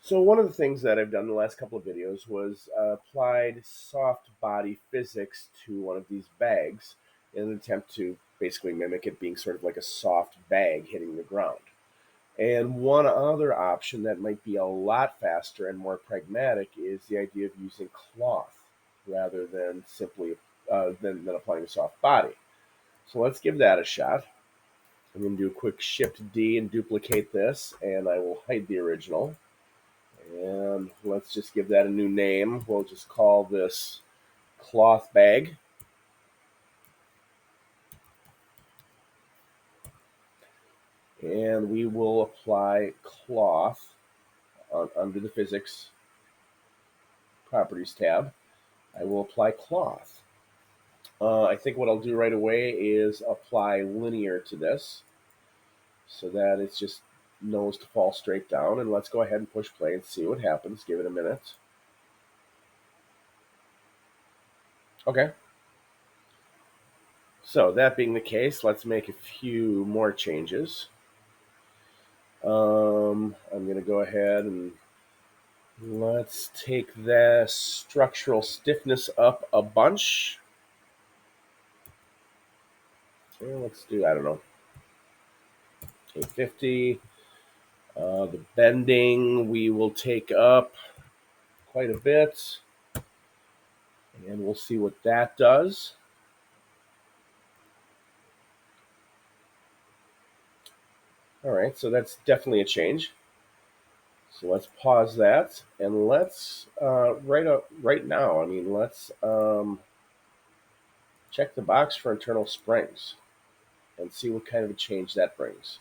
So one of the things that I've done the last couple of videos was applied soft body physics to one of these bags in an attempt to basically mimic it being sort of like a soft bag hitting the ground. And one other option that might be a lot faster and more pragmatic is the idea of using cloth rather than simply than applying a soft body. So let's give that a shot. I'm going to do a quick Shift D and duplicate this, and I will hide the original. And let's just give that a new name. We'll just call this cloth bag. And we will apply cloth under the physics properties tab. I will apply cloth. I think what I'll do right away is apply linear to this so that it just knows to fall straight down. And let's go ahead and push play and see what happens. Give it a minute. Okay. So that being the case, let's make a few more changes. I'm going to go ahead and let's take the structural stiffness up a bunch. Let's do, I don't know, 850. The bending we will take up quite a bit, and we'll see what that does. All right, so that's definitely a change. So let's pause that, and let's right now. I mean, let's check the box for internal springs and see what kind of a change that brings.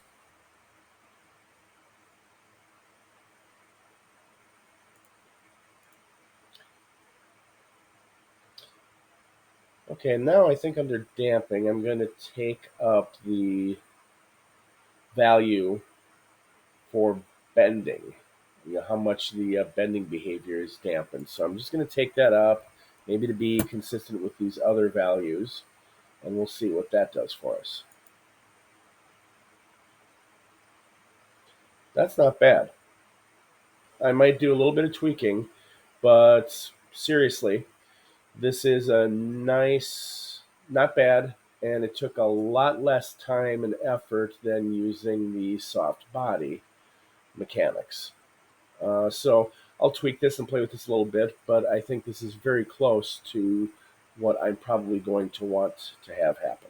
Okay, now I think under damping, I'm going to take up the value for bending, how much the bending behavior is dampened. So I'm just going to take that up, maybe to be consistent with these other values, and we'll see what that does for us. That's not bad. I might do a little bit of tweaking, but seriously, this is a nice, not bad, and it took a lot less time and effort than using the soft body mechanics. So I'll tweak this and play with this a little bit, but I think this is very close to what I'm probably going to want to have happen.